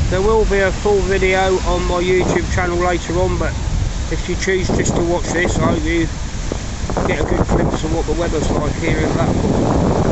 There will be a full video on my YouTube channel later on, but if you choose just to watch this, I hope you get a good glimpse of what the weather's like here in Blackpool.